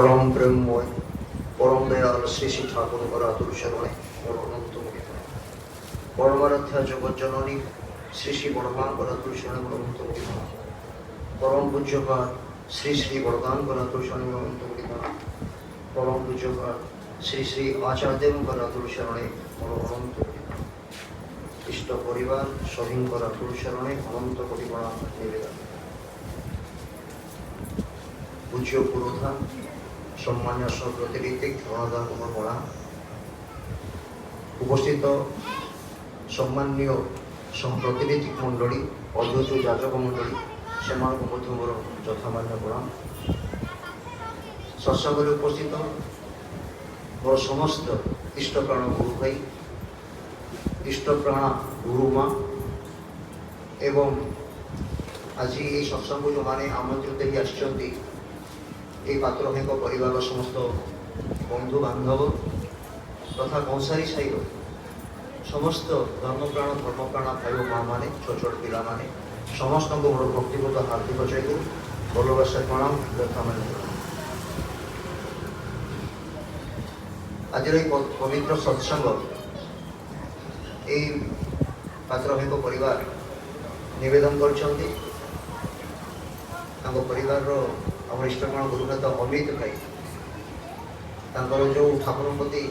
परम प्रेममय परम दयाल श्री श्री ठाकुर आतुर शरणे मोर अनंत मुखिता परमाराध्या जगत जननी श्री श्री बड़मान आतुर शरणे मोर अनंत मुखिता परम पूज्यपाद श्री श्री बड़दान आतुर शरणे मोर अनंत मुखिता परम पूज्यपाद श्री श्री आचार्य आतुर शरणे मोर अनंत मुखिता इष्ट परिवार सभी आतुर शरणे अनंत कोटि प्रणाम निवेदन। पूज्य पुरोधा सम्मान्य प्रतिनिधि धनदान कुमार बड़ा उपस्थित सम्मान्य प्रतिनिधि मंडली अध्यक्ष जाजक मंडली से मोर यथामान्य प्रणाम। सत्संग उपस्थित मोर समस्त इष्टप्राण गुरु भाई इष्टप्राण गुरु माँ एवं आज ये सत्संग जो मैंने आमंत्रित ही आसछंती ये पात्र भाई परिवार समस्त बंधु बांधव तथा कंसारी साईर समस्त धर्मप्राण धर्मप्राण भाई माँ मैंने छोट छोट पिला माने समस्त मोर भक्तिगत हार्दिक जय गुरु भलोबासा प्रणाम यथामान्य प्रणाम। आज पवित्र सत्संग ये पात्र भाई परिवार निवेदन कर परिवार आम इष्टप्राण गुरुनाथ अमित भाई जो ठाकुर प्रति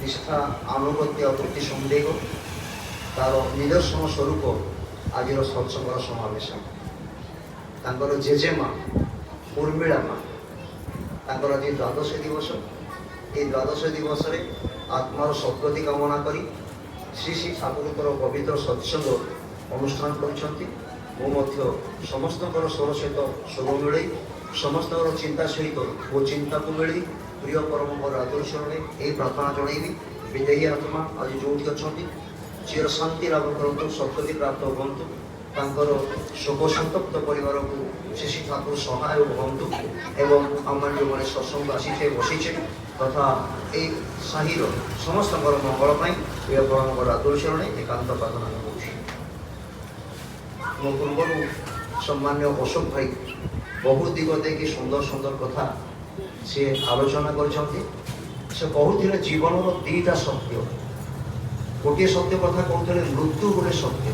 निष्ठा आनुगत्य वृत्ति संदेह तार निदर्शन स्वरूप आज सत्संग समावेश जेजेमा उर्मिला माँ आज द्वादश दिवस ये द्वादश दिवस आत्मार सद्गति कामना करी श्री श्री ठाकुर पवित्र सत्संग अनुष्ठान कर समस्त स्वर सहित शुभ मिले समस्त चिंता सहित वो चिंता को मिली प्रिय परम आदर्शरण यही प्रार्थना जनइबी विदेही आत्मा आज जो अच्छा चिर शांति लाभ करूँ सद्गति प्राप्त हूँ शोक संतप्त परिवार को श्री श्री ठाकुर सहाय हूँ एवं आम जो सत्संग आसीचे बसीचे तथा ये साहिर समस्त मंगल प्रिय परम आदर्शरण एकांत प्रार्थना करुँच। मो पूर्व सम्मान्य अशोक भाई बहुत दिग देखिए सुंदर सुंदर कथा सी आलोचना कहते जीवन दीटा सत्य गोटे सत्य कथा कहते मृत्यु गोटे सत्य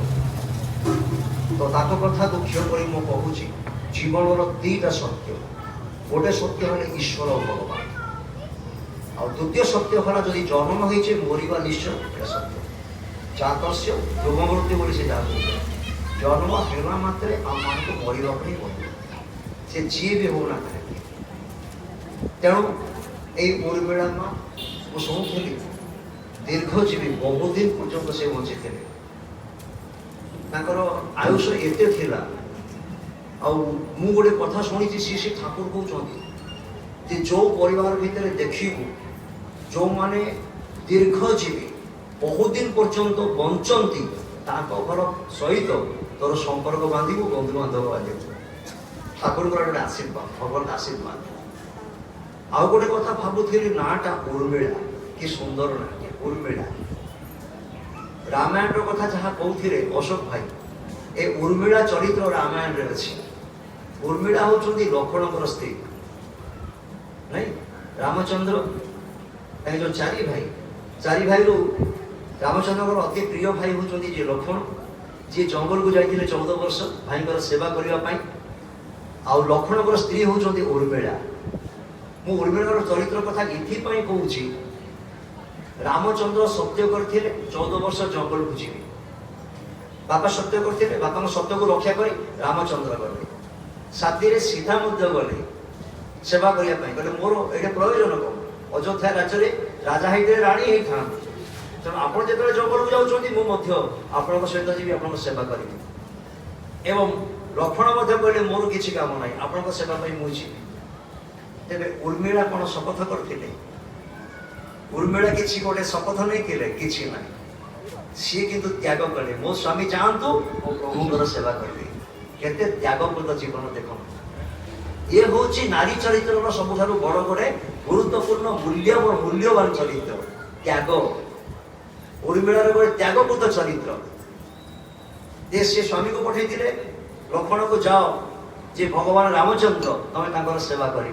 तो ताक कथा को क्षय कर कहूँ जीवन दीटा सत्य गोटे सत्य है ईश्वर और भगवान और द्वितीय सत्य है जदि जन्म होइछे मरिबा निश्चय सत्य जातस्य ध्रुव मृत्यु बोली से जन्म हेला मात्रे आम मान को मरिबा ही पड़े से जी भी होना करेंगे तेणु यही उर्मिला माँ वो शुणुली दीर्घजीवी बहुत दिन पर्यंत से बची थे आयुष एते थिला मु गोटे कथा शुणी श्री श्री ठाकुर कहते जो परिवार भितर देखू जो माने दीर्घजीवी बहुत दिन पर्यंत बंचती घर सहित तोर संपर्क बांधू बंधु बांधव बांधु ठाकुर गोटे आशीर्वाद भगवान आशीर्वाद आउ गोटे कथा भावुली नाटा उर्मिला कि सुंदर ना उर्मिला रामायण कथा जहाँ कहते अशोक भाई ए उर्मिला चरित्र रामायण रे अच्छी उर्मिला होती लक्ष्मण स्त्री नहीं रामचंद्र जो चारि भाई रू रामचंद्र अति प्रिय भाई होती जे लक्ष्मण जी जंगल को जाते 14 वर्ष भाई सेवा करने आउ लक्ष्मण स्त्री होती उर्मिला मु उर्मिलार चरित्र कथा ये कहूँ रामचंद्र सत्य करते 14 वर्ष जंगल को जी बापा सत्य करते बापा सत्य को रक्षा कर रामचंद्र गले साथी सीधा मध्य गले सेवा करने कहले मोर ये प्रयोजन कौन अयोध्या राज्य में राजा होते राणी होता तेणु आप जो जंगल को जाऊँ सहित जी आप सेवा करी एवं लक्ष्मण कहले मोर किसी काम ना आपण सेवा मुझे तेरे उर्मिला कौन शपथ करते उर्मिला किसी गोटे शपथ नहीं किले किसी ना सी किंतु त्याग कले मो स्वामी चाहतु मो प्रभुंर सेवा करेंगे केते त्यागपूर्ण जीवन देख ये हूँ नारी चरित्र सबुठ बड़ गोटे गुरुत्वपूर्ण मूल्यवान चरित्र त्याग उर्मिलार गोटे त्यागपूर्ण चरित्र सी स्वामी को पठे लक्ष्मण को जाओ जे भगवान रामचंद्र तुम्हें सेवा कर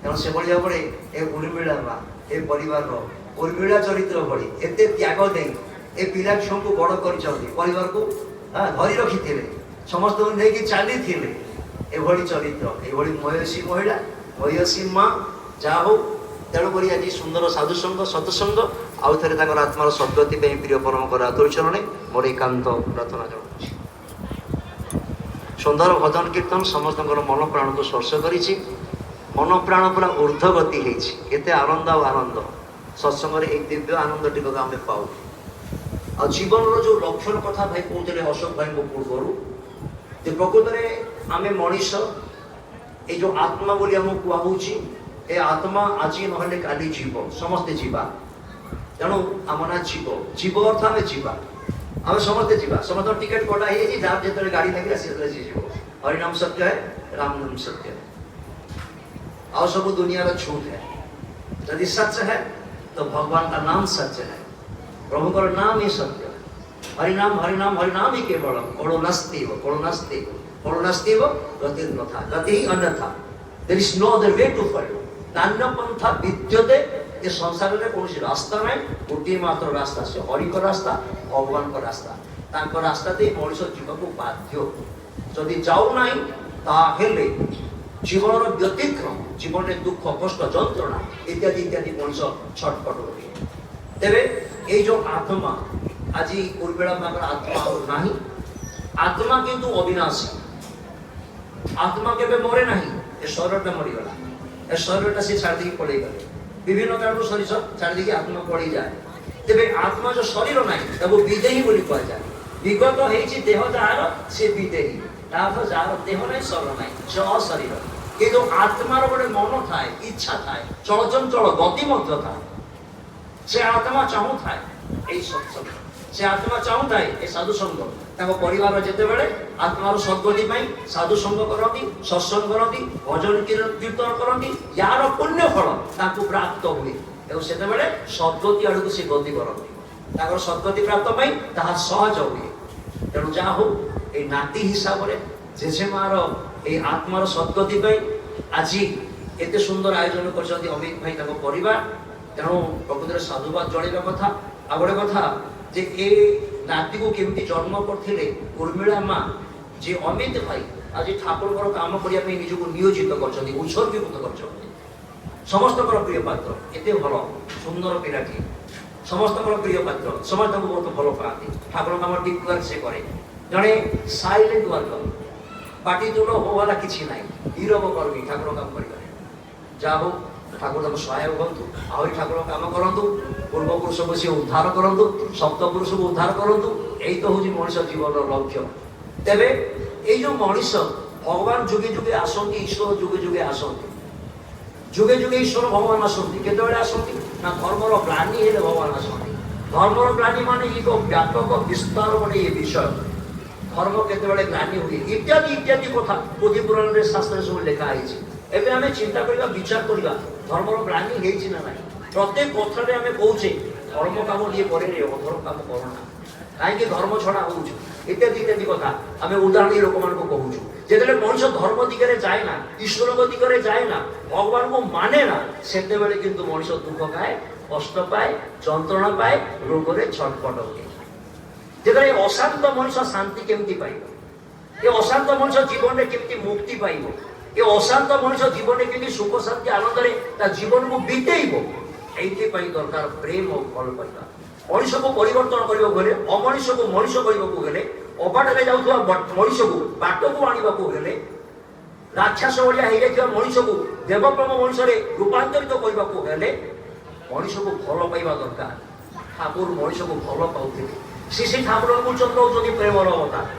ତେଣୁ ସେଭଳି ଭାବରେ ଏ ଉର୍ମିଳା ମା ଏ ପରିବାରର ଉର୍ମିଳା ଚରିତ୍ର ଭଳି ଏତେ ତ୍ୟାଗ ଦେଇ ଏ ପିଲା ଛୁଆଙ୍କୁ ବଡ଼ କରିଛନ୍ତି, ପରିବାରକୁ ଧରି ରଖିଥିଲେ, ସମସ୍ତଙ୍କୁ ନେଇକି ଚାଲିଥିଲେ। ଏଭଳି ଚରିତ୍ର, ଏଭଳି ମୟସୀ ମହିଳା, ମୟସୀ ମା, ଯାହା ହଉ। ତେଣୁକରି ଆଜି ସୁନ୍ଦର ସାଧୁସଙ୍ଗ ସତ୍ସଙ୍ଗ ଆଉ ଥରେ ତାଙ୍କର ଆତ୍ମାର ସଦ୍ଗତି ପାଇଁ ପ୍ରିୟ ପରମଙ୍କର ଆତୁର ଚରଣେ ମୋର ଏକାନ୍ତ ପ୍ରାର୍ଥନା ଜଣାଉଛି। ସୁନ୍ଦର ଭଜନ କୀର୍ତ୍ତନ ସମସ୍ତଙ୍କର ମନ ପ୍ରାଣକୁ ସ୍ପର୍ଶ କରିଛି, ମନ ପ୍ରାଣ ପୁରା ଊର୍ଦ୍ଧ୍ୱଗତି ହେଇଛି। ଏତେ ଆନନ୍ଦ ଆଉ ଆନନ୍ଦ ସତ୍ସଙ୍ଗରେ ଏଇ ଦିବ୍ୟ ଆନନ୍ଦଟିକୁ ଆମେ ପାଉ। ଆଉ ଜୀବନର ଯେଉଁ ଲକ୍ଷଣ କଥା ଭାଇ କହୁଥିଲେ ଅଶୋକ ଭାଇଙ୍କ ପୂର୍ବରୁ, ଯେ ପ୍ରକୃତରେ ଆମେ ମଣିଷ, ଏଇ ଯେଉଁ ଆତ୍ମା ବୋଲି ଆମକୁ କୁହାହଉଛି, ଏ ଆତ୍ମା ଆଜି ନହେଲେ କାଲି ଯିବ, ସମସ୍ତେ ଯିବା। ତେଣୁ ଆମ ନା ଜୀବ, ଜୀବ ଅର୍ଥ ଆମେ ଯିବା, ଆମେ ସମସ୍ତେ ଯିବା। ସମସ୍ତଙ୍କ ଟିକେଟ କଟା ହେଇଯାଇଛି, ଯାହାର ଯେତେବେଳେ ଗାଡ଼ି ଲାଗିଲା ସେତେବେଳେ ସିଏ ଯିବ। ହରିନାମ ସତ୍ୟ ହେ, ରାମ ନାମ ସତ୍ୟ ହେ, ଆଉ ସବୁ ଦୁନିଆର झूठ है। यदि सच है तो भगवान का नाम सच है, प्रभु का नाम ही सत्य है। हरिनाम हरिनाम हरिनाम ही केवल कणो नस्तेव कणो नस्तेव कणो नस्तेव गतिर नथा गति ही अन्यथा। There is no other way to follow. नान्य पंथा विद्यते। ये संसार में कौन सी रास्ता नहीं, गोटे मात्र रास्ता से हरि का रास्ता, भगवान का रास्ता। तांको रास्ता दे मनुष्य जीवन को बाध्य। यदि जाऊ नहीं ताहेले जीवन व्यतिक्रम, जीवन में दुख कष्ट जंत्रणा इत्यादि इत्यादि मनुष्य छटपट हुए। तेरे ये जो आत्मा आज उर्मिला माकर आत्मा नहीं, आत्मा किंतु अविनाशी। आत्मा केबे मरे नहीं, ये शरीरटा मरीगला, ये शरीरटा से छाड़ दी पड़े गले, विभिन्न कारण शरीर छाड़ दी आत्मा पड़ी जाए। तेरे आत्मा जो शरीर नहीं तब विदेही बोली कह जाए। विगत है देह जार से विदेही, जार देह नहीं शरीर नहीं, से अशरीर। किंतु आत्मार गोटे मन थाए, इच्छा थाए, चलचंचल गति मध्य थाए। से आत्मा चाहू थाए यही सत्संग, से आत्मा चाहू थाए ये साधुसंग। परिवार जितेबाला आत्मार सद्गति साधुसंग करती, सत्संग करती, भजन कीर्तन करती, यार पुण्य फल प्राप्त हुए। से सद्गति आड़क से गति करती, सद्गति प्राप्त ताहा सहज हुए। तेणु जहा हो ये नाती हिसाब से जेजेमार ये आत्मार सद्गति आज एते सुंदर आयोजन कर अमित भाई परिवार। तेणु प्रकृत साधुवाद जणा कथा। आ गोटे कथा जे ए नाती को केमती जन्म करथिले उर्मिला माँ, जे अमित भाई आज ठाकुर काम करने निजक नियोजित कर उत्सर्गीकृत कर समस्त प्रिय पात्र। एते भल सुंदर पिलाटी, समस्त प्रिय पात्र, समस्त को बहुत भल पाती। ठाकुर काम टीक वर्क से करे, जड़े साइलेंट वर्कर, पार्टी तुल होवाला किसी ना, नीरव कर्मी ठाकुर काम कर। जहा हो ठाकुर सहायक हूँ, आहरी ठाकुर काम करूँ, पूर्वपुरुष को सी उद्धार करूँ, सप्तपुरुष को उद्धार करूँ। यही तो हूँ मनुष्य जीवन लक्ष्य। तेरे ये जो मनुष्य भगवान जुगे जुगे आसती, ईश्वर जुगे जुगे आसती, जुगे जुगे ईश्वर भगवान आसती। केतबेले आसती ना धर्मर ग्लानि हेले भगवान आसती। धर्मर ग्लानि माने एक व्यापक विस्तार गोटे ये विषय। धर्म केतबेले ग्लानि हुए इत्यादि इत्यादि कथा पुथि पुराण में शास्त्र सब लिखा है। एबे आमे चिंता करिबा, विचार करिबा धर्मर ग्लानि हेछि ना नाही। प्रत्येक कथारे आमे कहूचे धर्म काम ये करे रे, अधर्म काम करना, कहीं धर्म छड़ा हो इत्यादि इत्यादि कथा आम उदाहरण लोक मान कहूँ। जिते मनुष्य धर्म दिगरे जाए ना, ईश्वर दिगरे जाए ना, भगवान को माने ना, से किंतु मनुष्य दुख खाए, कष्ट पाए, जंत्रणा पाए, रोग में छटपट हुए। जिते अशांत मनुष्य शांति केमती पाइब, ये अशांत मनुष्य जीवन में केमती मुक्ति पाइब, ये अशांत मनुष्य जीवन में केमती सुख शांति आनंद जीवन को बीतेब। ये दरकार प्रेम और भल पाइबा। मनुष्य को परिवर्तन करने गले, अमनुष्य को मनुष्य करने अबाटे जाऊा मनुष्य को बाट को आने राक्षस भाया मनुष्य को देवप्रेम मनुष्य रूपांतरित करने मनुष्य को भल पाइबा दरकार। ठाकुर मनुष्य को भल पाते। श्री श्री ठाकुर चंद्र होती प्रेमर अवतार,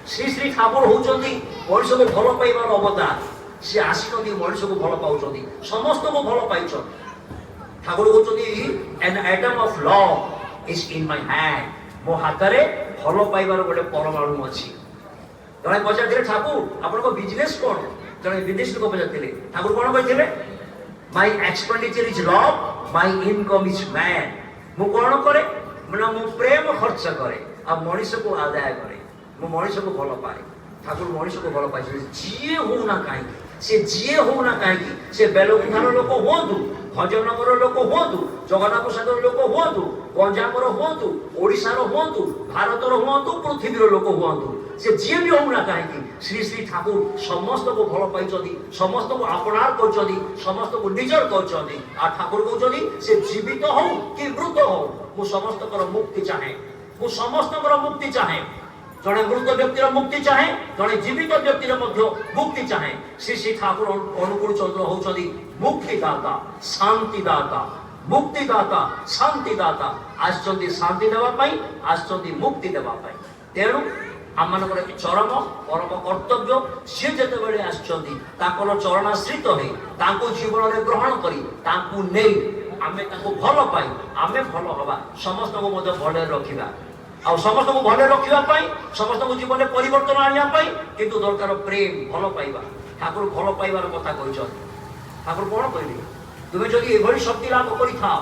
श्री श्री ठाकुर होती मनुष्य को भल पाइबार अवतार। सी आसिक मनुष्य को भल पाँच, समस्त को भल पाई। ठाकुर कहते an atom of love is in my hand. मो हाथ में भल पाइबार गोटे परमाणु अच्छी। जड़े पचारे ठाकुर आपण बिजनेस कौन, जड़े विदेश लोक पचारे ठाकुर कौन कहते my expenditure is love, my income is man. मु कौन करे ना, मु प्रेम खर्च करे आ मनुष्य को आदाय करे, मु मनुष्य को भल पाए। ठाकुर मनुष्य को भल पाई जी हो ना कहीं ସେ ଯିଏ ହଉନା କାହିଁକି, ସେ ବେଲଗୁଣ୍ଠାର ଲୋକ ହୁଅନ୍ତୁ, ଭଞ୍ଜନଗର ଲୋକ ହୁଅନ୍ତୁ, ଜଗନ୍ନାଥ ପ୍ରସାଦର ଲୋକ ହୁଅନ୍ତୁ, ଗଞ୍ଜାମର ହୁଅନ୍ତୁ, ଓଡ଼ିଶାର ହୁଅନ୍ତୁ, ଭାରତର ହୁଅନ୍ତୁ, ପୃଥିବୀର ଲୋକ ହୁଅନ୍ତୁ, ସେ ଯିଏ ବି ହଉନା କାହିଁକି ଶ୍ରୀ ଶ୍ରୀ ଠାକୁର ସମସ୍ତଙ୍କୁ ଭଲ ପାଇଛନ୍ତି, ସମସ୍ତଙ୍କୁ ଆପଣାର କରିଛନ୍ତି, ସମସ୍ତଙ୍କୁ ନିଜର କରିଛନ୍ତି। ଆଉ ଠାକୁର କହୁଛନ୍ତି ସେ ଜୀବିତ ହଉ କି ମୃତ ହଉ ମୁଁ ସମସ୍ତଙ୍କର ମୁକ୍ତି ଚାହେଁ, ମୁଁ ସମସ୍ତଙ୍କର ମୁକ୍ତି ଚାହେଁ। ଜଣେ ମୃତ ବ୍ୟକ୍ତିର ମୁକ୍ତି ଚାହେଁ, ଜଣେ ଜୀବିତ ବ୍ୟକ୍ତିର ମଧ୍ୟ ମୁକ୍ତି ଚାହେଁ। ଶ୍ରୀ ଶ୍ରୀ ଠାକୁର ଅନୁକୂଳ ଚନ୍ଦ୍ର ହଉଛନ୍ତି ମୁକ୍ତିଦାତା, ଶାନ୍ତିଦାତା, ମୁକ୍ତିଦାତା, ଶାନ୍ତିଦାତା। ଆସିଛନ୍ତି ଶାନ୍ତି ଦେବା ପାଇଁ, ଆସିଛନ୍ତି ମୁକ୍ତି ଦେବା ପାଇଁ। ତେଣୁ ଆମମାନଙ୍କର ଚରମ ପରମ କର୍ତ୍ତବ୍ୟ, ସିଏ ଯେତେବେଳେ ଆସିଛନ୍ତି ତାଙ୍କର ଚରଣାଶ୍ରିତ ହେଇ ତାଙ୍କୁ ଜୀବନରେ ଗ୍ରହଣ କରି ତାଙ୍କୁ ନେଇ ଆମେ ତାଙ୍କୁ ଭଲ ପାଇ ଆମେ ଭଲ ହବା, ସମସ୍ତଙ୍କୁ ମଧ୍ୟ ଭଲରେ ରଖିବା। ଆଉ ସମସ୍ତଙ୍କୁ ଭଲରେ ରଖିବା ପାଇଁ, ସମସ୍ତଙ୍କୁ ଜୀବନରେ ପରିବର୍ତ୍ତନ ଆଣିବା ପାଇଁ କିନ୍ତୁ ଦରକାର ପ୍ରେମ, ଭଲ ପାଇବା। ଠାକୁର ଭଲ ପାଇବାର କଥା କହିଛନ୍ତି। ଠାକୁର କ'ଣ କହିଲେ? ତୁମେ ଯଦି ଏଭଳି ଶକ୍ତି ଲାଭ କରିଥାଅ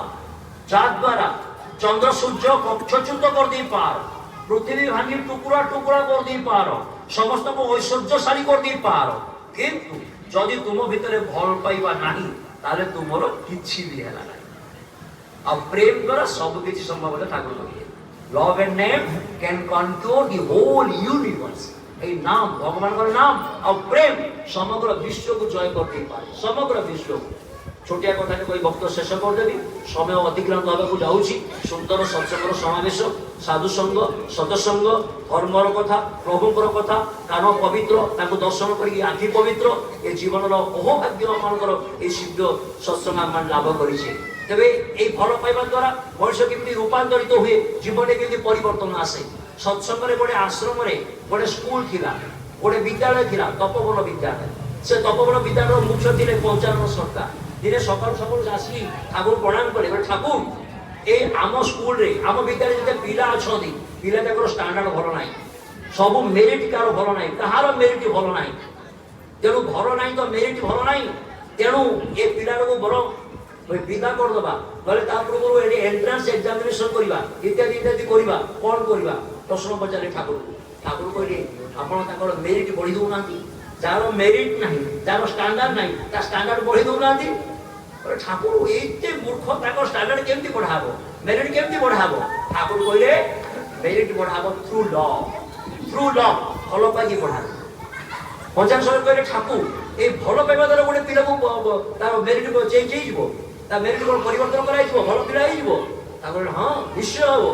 ଯାଦ୍ୱାରା ଚନ୍ଦ୍ର ସୂର୍ଯ୍ୟ କକ୍ଷଚ୍ୟୁତ କରିଦେଇ ପାର, পৃথিবী ভাঙি টুকুরা টুকুরা করে পার, সমস্তকে ঐশ্বর্যশালী করে পার, কিন্তু যদি তুম ভিতরে ভাল পাইবা নাহি তাহলে তোমার কিছু বি হেলা নাই। আর প্রেম দ্বারা সব কিছু সম্ভব হলে ঠাকুর বলিয়ে love and name can control the whole universe. এই নাম ভগবানଙ୍କର নাম আর প্রেম সমগ্র বিশ্বকে জয় করতে পারে, সমগ্র বিশ্বকে। छोटिया कथा कही वक्त शेष करदेवी, समय अतिक्रांत होगा जाऊँगी। सुंदर सत्संगर समावेश, साधुसंग, सतसंग, धर्मर कथा, प्रभुंर कथा, कान पवित्र, दर्शन कर आखि पवित्र, ये जीवन अहोभाग्य आमर ये शिव्य सत्संग आम लाभ करे। तेरे ये भल पाइबा द्वारा मनुष्य केमती रूपांतरित हुए, जीवन में केमती परिवर्तन आसे। सत्संग गोटे आश्रम गोटे स्कूल थिला, गोटे विद्यालय थिला, तपोवन विद्यालय। से तपोवन विद्यालय मुख्य थे पंचानन सरकार। दिने सकाल सकाल आसी ठाकुर प्रणाम करे, ठाकुर ए आम स्कूल रे आम विद्यालय जिते पिला अछंती पिला ताकर स्टैंडर्ड भल नाही, सब मेरिट कार भल नाही, कहार मेरिट भल नाही, तेणु भल नाही तो मेरिट भल नाही, तेणु ए पिला को बर विदा कर दबा गले ता पूर्व एडी एंट्रेंस एग्जामिनेशन करबा इत्यादि इत्यादि करबा। कोन करबा प्रश्न पचारे ठाकुर। ठाकुर कहले आपण ताकर मेरिट बढ़ी दउ नांती, जार मेरिट नाही, जार स्टैंडर्ड नाही, ता स्टैंडर्ड बढ़ी दउ नांती। ठाकुर एते मूर्ख ताकर स्टैंडर्ड केमती बढ़ाबो, मेरिट केमती बढ़ाबो? ठाकुर कहले मेरिट बढ़ाबो थ्रू लॉ, थ्रू लॉ भल पाई बढ़ाबो। पंचायत समिति कहले ठाकुर ए भल पाइबा द्वारा गोटे पिला को तार मेरिट चेंज हो जिवो, ता मेरिट को परिवर्तन कराई जिवो, भल पिला हो जिवो। ठाकुर हां निश्चय हो।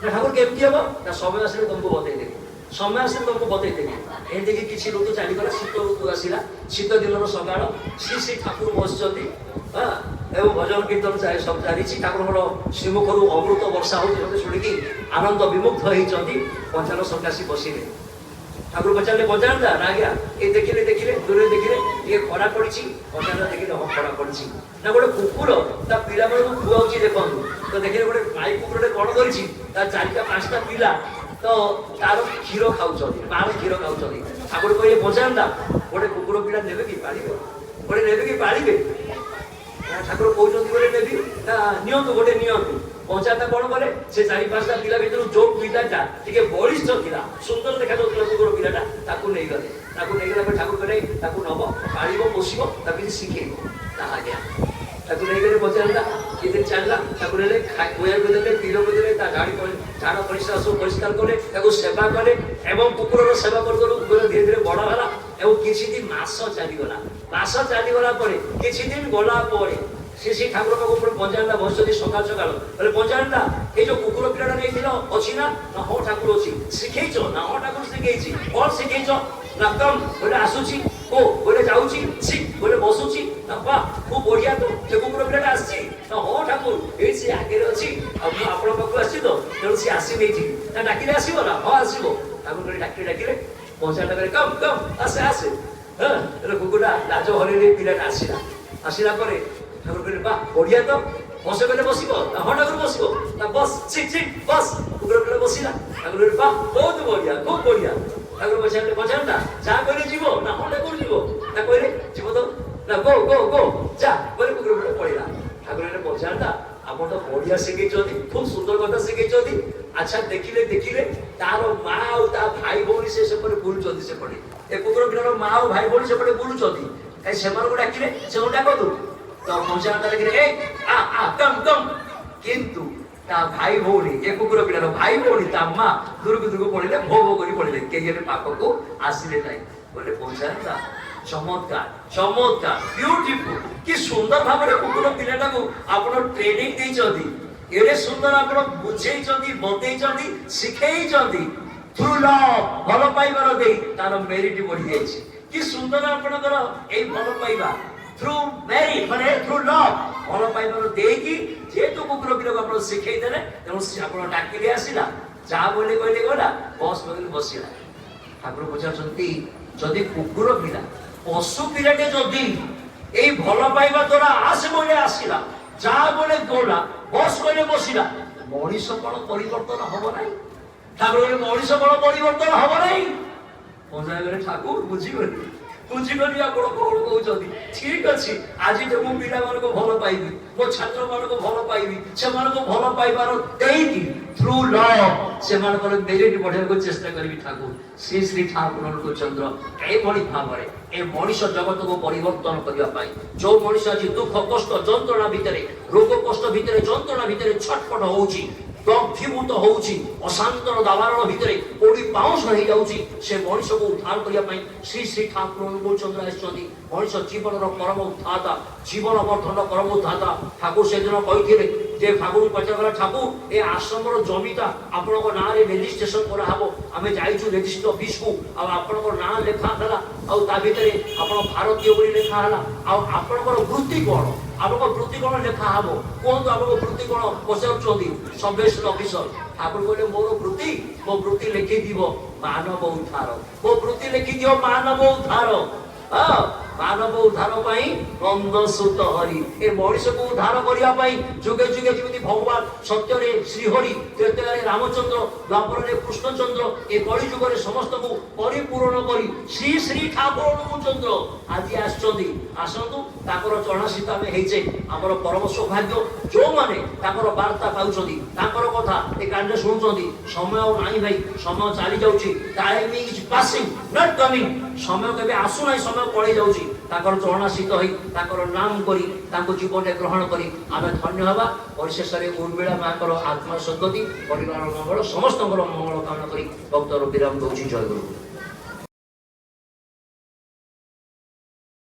ठाकुर केमती हबो? ता समय आसे तुमको बतै देबे, समय आसे तुमको बतै देबे। एते कि किछि ऋतु चली गला, शीत ऋतु आसिला, शीत दिनर सकाळ श्री श्री ठाकुर बसचंती एवं भजन कीर्तन सब चाली। ठाकुर श्रीमुखर अमृत वर्षा होती शुणिकी आनंद विमुग्ध होती। पंचायत सकाशी बसिले ठाकुर पचारे पंचायत आज्ञा ये देखिले देखिले दूर देखिले ये खरा पड़ी, पंचायत देखिले हाँ खरा पड़ी ना गोटे कुकुर ता पिला खुआऊँ देखु तो देखिए गोटे माई कुकुर कौन कर चारिटा पांचटा पिला तो तार क्षीर खाऊँ, मार क्षीर खाऊँ। ठाकुर कहे पंचायत गोटे कुकुर पिला ने कि पाले, गोटे ने कि पाले। ठाकुर कहते गोटे नेबी नियंतु गोटे नियंतु। पंचायत कौन कले से चारि पांचटा पिला भर जो पिलाटा टे बलिष्ठ था, सुंदर देखा जाऊला कुकुर पिलाटा नहीं गले। ठाकुर कहे नब पाल पोषब कि शिखेब आज्ञा। नहीं गले पंचायत कितने चलला खुआ को देते, पीर को देते, झाड़ परिश्रा सब परिष्कार कले, सेवा कले एवं कुकुर सेवा कर कुकुर धीरे धीरे बड़ है और किसी दिन मास चलीगला। मास चलीगला किसी दिन गला श्री श्री ठाकुर पाक पंचायत बस सकाल सकाल बोले पंचायत ये जो कुकुर पिलाटा नहीं अच्छी ना हाँ ठाकुर अच्छी शिखेच ना हाँ ठाकुर शिखेची कौन शिखेच ना कम बोले आसूची को बोले जाऊँगी सी बोले बसुची ना वाह खूब बढ़िया तो से कुकुर पिलाटा आसी ना हाँ ठाकुर ये सी आगे अच्छी आप आसी तो तेणु सी आसी नहीं ना डाकिले आसो ना हाँ आसो। ठाकुर डाकिले डाकिले पंचायत कम कम आसे आसे हाँ कुकुरटा लाज हर पिलाटा आसला। आसला ठाकुर कहले वाह बढ़िया तो बस कहले बस हाँ ठाकुर बस बस ठीक ठीक बस कुकुर कहले बसला। ठाकुर कहले वाह बहुत बढ़िया खूब बढ़िया। ठाकुर पचारे पंचायत जा कहले जीव ना हाँ ठाकुर जीव ना कहले जीव तो ना गो गो गो जा कहले कुकुर कहले पड़ेगा। ठाकुर कहले पंचायत आप तो बढ़िया शिखे खूब सुंदर कथा शिखे ଆଚ୍ଛା ଦେଖିଲେ ଦେଖିଲେ ତାର ମା ଆଉ ତା ଭାଇ ଭଉଣୀ ସେ ସେପଟେ ବୁଲୁଛନ୍ତି ସେପଟେ ଏ କୁକୁର ପିଲାର ମା ଆଉ ଭାଇ ଭଉଣୀ ସେପଟେ ବୁଲୁଛନ୍ତି ସେମାନଙ୍କୁ ଡାକିଲେ ସେମାନେ ଡାକନ୍ତୁ ତ କଂସା ଡାକିଲେ ଏ ଆ ଆ କମ୍ କମ୍ କିନ୍ତୁ ତା ଭାଇ ଭଉଣୀ ଏ କୁକୁର ପିଲାର ଭାଇ ଭଉଣୀ ତା ମା ଦୂରକୁ ଦୂରକୁ ପଳେଇଲେ ଭୋ ଭୋ କରି ପଳେଇଲେ କେହି ଏବେ ପାଖକୁ ଆସିଲେ ନାହିଁ ବୋଲେ ପଞ୍ଚାୟତ ଚମତ୍କାର ଚମତ୍କାର ବିୟୁଟିଫୁଲ କି ସୁନ୍ଦର ଭାବରେ କୁକୁର ପିଲାଟାକୁ ଆପଣ ଟ୍ରେନିଂ ଦେଇଛନ୍ତି ଏଡେ ସୁନ୍ଦର ଆପଣ ବୁଝେଇଛନ୍ତି ବତେଇଛନ୍ତି ଶିଖେଇଛନ୍ତି ଥ୍ରୁ ଲଭ୍ ଭଲ ପାଇବାର ଦେଇ ତାର ମେରିଟ ବଢି ଯାଇଛି କି ସୁନ୍ଦର ଆପଣଙ୍କର ଏଇ ଭଲ ପାଇବା ଥ୍ରୁ ମେରିଟ ମାନେ ଥ୍ରୁ ଲଭ୍ ଭଲ ପାଇବାର ଦେଇକି ଯେହେତୁ କୁକୁର ପିଲାକୁ ଆପଣ ଶିଖେଇ ଦେଲେ ତେଣୁ ଆପଣ ଡାକିଲେ ଆସିଲା ଯାହା ବୋଲି କହିଲେ ଗଲା ବସ୍ ବଦଳି ବସିଲା ଠାକୁର ପଚାରୁଛନ୍ତି ଯଦି କୁକୁର ପିଲା ପଶୁ ପିଲାଟେ ଯଦି ଏଇ ଭଲ ପାଇବା ଦ୍ୱାରା ଆସେ ବୋଲେ ଆସିଲା ଯାହା ବୋଲେ ଗଲା ବସ୍ କହିଲେ ବସିଲା ମଣିଷ କଣ ପରିବର୍ତ୍ତନ ହବ ନାହିଁ ଠାକୁର କହିଲେ ମଣିଷ କଣ ପରିବର୍ତ୍ତନ ହବ ନାହିଁ ପଞ୍ଚାୟତରେ ଠାକୁର ବୁଝିଗଲି ଆପଣ କଣ କହୁଛନ୍ତି ଠିକ ଅଛି ଆଜି ମୁଁ ପିଲାମାନଙ୍କୁ ଭଲ ପାଇବି ମୋ ଛାତ୍ରମାନଙ୍କୁ ଭଲ ପାଇବି ସେମାନଙ୍କୁ ଭଲ ପାଇବାର ଦେଇକି ଥ୍ରୁ ଲଭ୍ ସେମାନଙ୍କର ମେରିଟ ବଢାଇବାକୁ ଚେଷ୍ଟା କରିବି ଠାକୁର ଶ୍ରୀ ଶ୍ରୀ ଠାକୁରଙ୍କ ଚନ୍ଦ୍ର ଏଇଭଳି ଭାବରେ ଏ ମଣିଷ ଜଗତକୁ ପରିବର୍ତ୍ତନ କରିବା ପାଇଁ ଯୋଉ ମଣିଷ ଆଜି ଦୁଃଖ କଷ୍ଟ ଯନ୍ତ୍ରଣା ଭିତରେ ରୋଗ କଷ୍ଟ ଭିତରେ ଯନ୍ତ୍ରଣା ଭିତରେ ଛଟପଟ ହଉଛି ଦଗ୍ଧୀଭୂତ ହଉଛି ଅଶାନ୍ତର ଦାବାରଣ ଭିତରେ କୋଉଠି ପାଉଁଶ ହେଇଯାଉଛି ସେ ମଣିଷକୁ ଉଦ୍ଧାର କରିବା ପାଇଁ ଶ୍ରୀ ଶ୍ରୀ ଠାକୁର ଅନୁକୂଳ ଚନ୍ଦ୍ର ଆସିଛନ୍ତି ମଣିଷ ଜୀବନର ପରମ ଉଦ୍ଧାତା ଜୀବନ ବର୍ଦ୍ଧନ ପରମ ଉଦ୍ଧାତା ଠାକୁର ସେଦିନ କହିଥିଲେ ଯେ ଠାକୁର ପଚାରଗଲା ଠାକୁର ଏ ଆଶ୍ରମର ଜମିଟା ଆପଣଙ୍କ ନାଁରେ ରେଜିଷ୍ଟ୍ରେସନ କରାହବ ଆମେ ଯାଇଛୁ ରେଜିଷ୍ଟ୍ରି ଅଫିସକୁ ଆଉ ଆପଣଙ୍କ ନାଁ ଲେଖା ହେଲା ଆଉ ତା ଭିତରେ ଆପଣ ଭାରତୀୟ ବୋଲି ଲେଖା ହେଲା ଆଉ ଆପଣଙ୍କର ବୃତ୍ତି କଣ ଆପଣଙ୍କ ବୃତ୍ତି କଣ ଲେଖା ହବ କୁହନ୍ତୁ ଆପଣଙ୍କ ବୃତ୍ତି କଣ ପଚାରୁଛନ୍ତି ସବଡ଼ିଭିଜନ ଅଫିସର ଠାକୁର କହିଲେ ମୋର ବୃତ୍ତି ଲେଖିଦିବ ମାନବ ଉଦ୍ଧାର ମୋ ବୃତ୍ତି ଲେଖିଦିଅ ମାନବ ଉଦ୍ଧାର ମାନବ ଉଦ୍ଧାର ପାଇଁ ନନ୍ଦସୁତ ହରି ଏ ମଣିଷକୁ ଉଦ୍ଧାର କରିବା ପାଇଁ ଯୁଗେ ଯୁଗେ ଯେମିତି ଭଗବାନ ସତ୍ୟରେ ଶ୍ରୀହରି ତ୍ରେତୟାରେ ରାମଚନ୍ଦ୍ର ଦ୍ୱାପରରେ କୃଷ୍ଣଚନ୍ଦ୍ର ଏ କଳି ଯୁଗରେ ସମସ୍ତଙ୍କୁ ପରିପୂରଣ କରି ଶ୍ରୀ ଶ୍ରୀ ଠାକୁର ଚନ୍ଦ୍ର ଆଜି ଆସିଛନ୍ତି ଆସନ୍ତୁ ତାଙ୍କର ଚରଣାଶୀତ ଆମେ ହେଇଛେ ଆମର ପରମ ସୌଭାଗ୍ୟ ଯୋଉମାନେ ତାଙ୍କର ବାର୍ତ୍ତା ପାଉଛନ୍ତି ତାଙ୍କର କଥା ଏ କାନରେ ଶୁଣୁଛନ୍ତି ସମୟ ଆଉ ନାହିଁ ଭାଇ ସମୟ ଚାଲି ଯାଉଛି time is passing not coming ସମୟ କେବେ ଆସୁନାହିଁ ସମୟ ପଳେଇ ଯାଉଛି ତାଙ୍କର ଚରଣାଶୀତ ହୋଇ ତାଙ୍କର ନାମ କରି ତାଙ୍କୁ ଜୀବନରେ ଗ୍ରହଣ କରି ଆମେ ଧନ୍ୟ ହେବା ପରିଶେଷରେ ଉର୍ମିଳା ମାଙ୍କର ଆତ୍ମା ସଦ୍ଗତି ପରିବାର ମଙ୍ଗଳ ସମସ୍ତଙ୍କର ମଙ୍ଗଳ କାମନା କରି ଭକ୍ତର ବିରାମ ଦଉଛି ଜୟ ଗୁରୁ।